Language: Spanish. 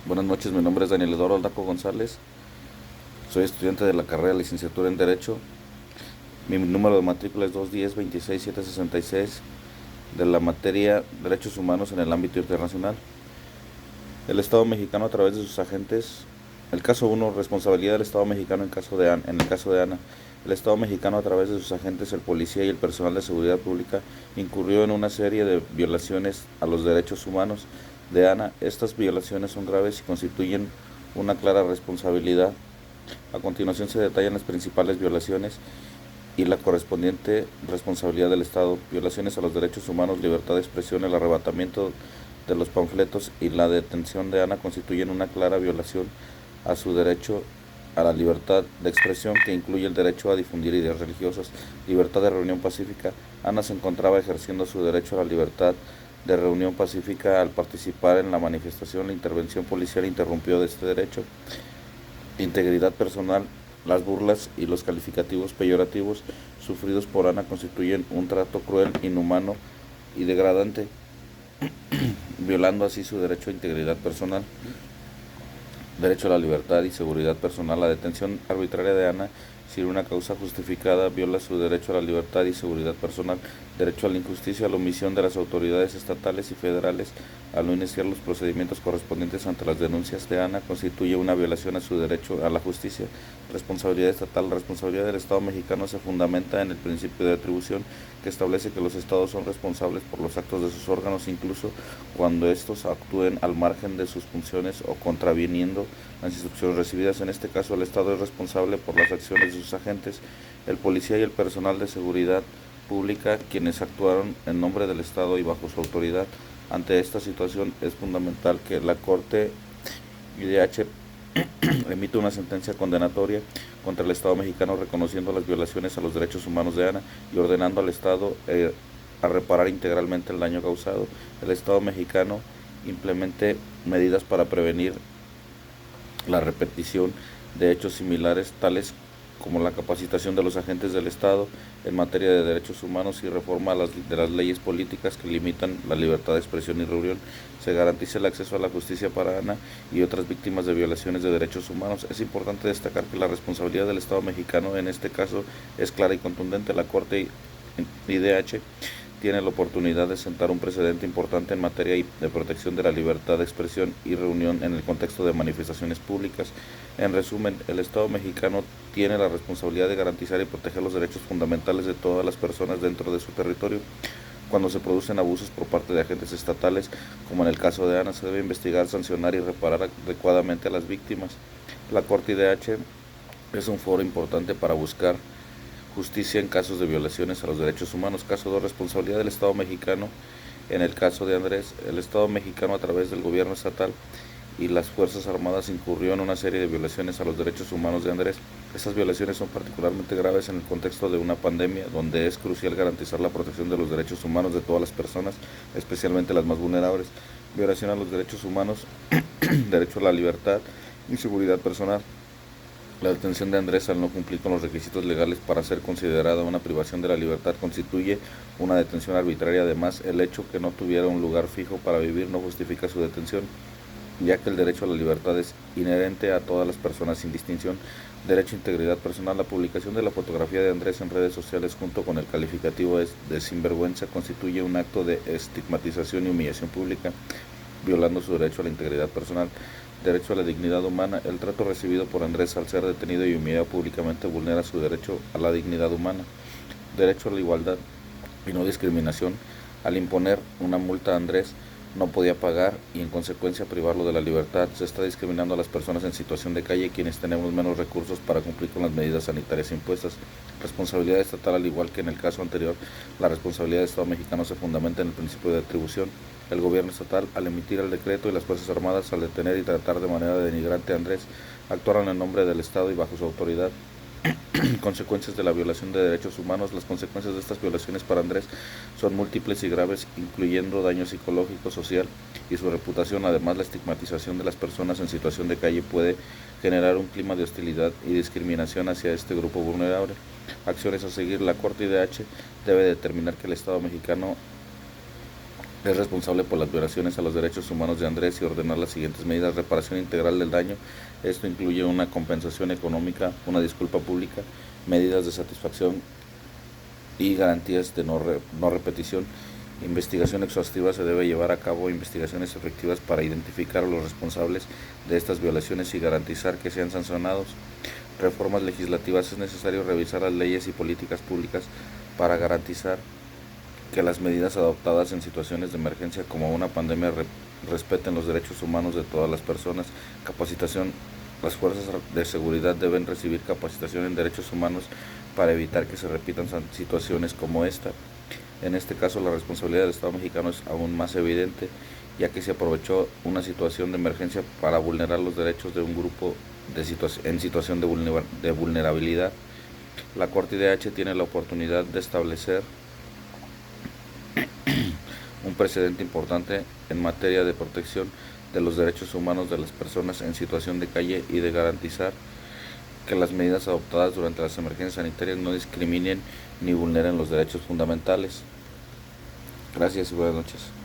Buenas noches, mi nombre es Daniel Eduardo Aldaco González. Soy estudiante de la carrera de licenciatura en Derecho. Mi número de matrícula es 210-26766 de la materia Derechos Humanos en el ámbito internacional. El Estado mexicano a través de sus agentes. El caso 1, responsabilidad del Estado mexicano en el caso de Ana. El Estado mexicano a través de sus agentes, el policía y el personal de seguridad pública, incurrió en una serie de violaciones a los derechos humanos de Ana. Estas violaciones son graves y constituyen una clara responsabilidad. A continuación se detallan las principales violaciones y la correspondiente responsabilidad del Estado: violaciones a los derechos humanos, libertad de expresión, el arrebatamiento de los panfletos y la detención de Ana constituyen una clara violación a su derecho a la libertad de expresión, que incluye el derecho a difundir ideas religiosas, libertad de reunión pacífica. Ana se encontraba ejerciendo su derecho a la libertad de reunión pacífica al participar en la manifestación. La intervención policial interrumpió de este derecho. Integridad personal. Las burlas y los calificativos peyorativos sufridos por Ana constituyen un trato cruel, inhumano y degradante, violando así su derecho a integridad personal, derecho a la libertad y seguridad personal. La detención arbitraria de Ana sin una causa justificada viola su derecho a la libertad y seguridad personal, derecho a la injusticia. La omisión de las autoridades estatales y federales al no iniciar los procedimientos correspondientes ante las denuncias de Ana constituye una violación a su derecho a la justicia. Responsabilidad estatal. La responsabilidad del Estado mexicano se fundamenta en el principio de atribución, que establece que los estados son responsables por los actos de sus órganos, incluso cuando estos actúen al margen de sus funciones o contraviniendo las instrucciones recibidas. En este caso, el Estado es responsable por las acciones de sus agentes, el policía y el personal de seguridad pública, quienes actuaron en nombre del Estado y bajo su autoridad. Ante esta situación es fundamental que la Corte IDH emite una sentencia condenatoria contra el Estado mexicano, reconociendo las violaciones a los derechos humanos de Ana y ordenando al Estado a reparar integralmente el daño causado. El Estado mexicano implemente medidas para prevenir la repetición de hechos similares, tales como la capacitación de los agentes del Estado en materia de derechos humanos y reforma de las leyes políticas que limitan la libertad de expresión y reunión. Se garantiza el acceso a la justicia para Ana y otras víctimas de violaciones de derechos humanos. Es importante destacar que la responsabilidad del Estado mexicano en este caso es clara y contundente. La Corte IDH tiene la oportunidad de sentar un precedente importante en materia de protección de la libertad de expresión y reunión en el contexto de manifestaciones públicas. En resumen, el Estado mexicano tiene la responsabilidad de garantizar y proteger los derechos fundamentales de todas las personas dentro de su territorio. Cuando se producen abusos por parte de agentes estatales, como en el caso de Ana, se debe investigar, sancionar y reparar adecuadamente a las víctimas. La Corte IDH es un foro importante para buscar justicia en casos de violaciones a los derechos humanos. Caso 2, responsabilidad del Estado mexicano. En el caso de Andrés, el Estado mexicano a través del gobierno estatal y las Fuerzas Armadas incurrió en una serie de violaciones a los derechos humanos de Andrés. Estas violaciones son particularmente graves en el contexto de una pandemia, donde es crucial garantizar la protección de los derechos humanos de todas las personas, especialmente las más vulnerables. Violación a los derechos humanos, derecho a la libertad y seguridad personal. La detención de Andrés al no cumplir con los requisitos legales para ser considerada una privación de la libertad constituye una detención arbitraria. Además, el hecho que no tuviera un lugar fijo para vivir no justifica su detención, ya que el derecho a la libertad es inherente a todas las personas sin distinción. Derecho a integridad personal. La publicación de la fotografía de Andrés en redes sociales junto con el calificativo de sinvergüenza constituye un acto de estigmatización y humillación pública, violando su derecho a la integridad personal. Derecho a la dignidad humana. El trato recibido por Andrés al ser detenido y humillado públicamente vulnera su derecho a la dignidad humana. Derecho a la igualdad y no discriminación. Al imponer una multa a Andrés, no podía pagar y en consecuencia privarlo de la libertad. Se está discriminando a las personas en situación de calle, quienes tenemos menos recursos para cumplir con las medidas sanitarias impuestas. Responsabilidad estatal. Al igual que en el caso anterior, la responsabilidad del Estado mexicano se fundamenta en el principio de atribución. El gobierno estatal, al emitir el decreto, y las Fuerzas Armadas, al detener y tratar de manera denigrante a Andrés, actuaron en nombre del Estado y bajo su autoridad. Consecuencias de la violación de derechos humanos. Las consecuencias de estas violaciones para Andrés son múltiples y graves, incluyendo daño psicológico, social y su reputación. Además, la estigmatización de las personas en situación de calle puede generar un clima de hostilidad y discriminación hacia este grupo vulnerable. Acciones a seguir. La Corte IDH debe determinar que el Estado mexicano es responsable por las violaciones a los derechos humanos de Andrés y ordenar las siguientes medidas: reparación integral del daño. Esto incluye una compensación económica, una disculpa pública, medidas de satisfacción y garantías de no repetición. Investigación exhaustiva. Se debe llevar a cabo investigaciones efectivas para identificar a los responsables de estas violaciones y garantizar que sean sancionados. Reformas legislativas. Es necesario revisar las leyes y políticas públicas para garantizar que las medidas adoptadas en situaciones de emergencia como una pandemia respeten los derechos humanos de todas las personas. Capacitación. Las fuerzas de seguridad deben recibir capacitación en derechos humanos para evitar que se repitan situaciones como esta. En este caso, la responsabilidad del Estado mexicano es aún más evidente, ya que se aprovechó una situación de emergencia para vulnerar los derechos de un grupo en situación de vulnerabilidad. La Corte IDH tiene la oportunidad de establecer un precedente importante en materia de protección de los derechos humanos de las personas en situación de calle y de garantizar que las medidas adoptadas durante las emergencias sanitarias no discriminen ni vulneren los derechos fundamentales. Gracias y buenas noches.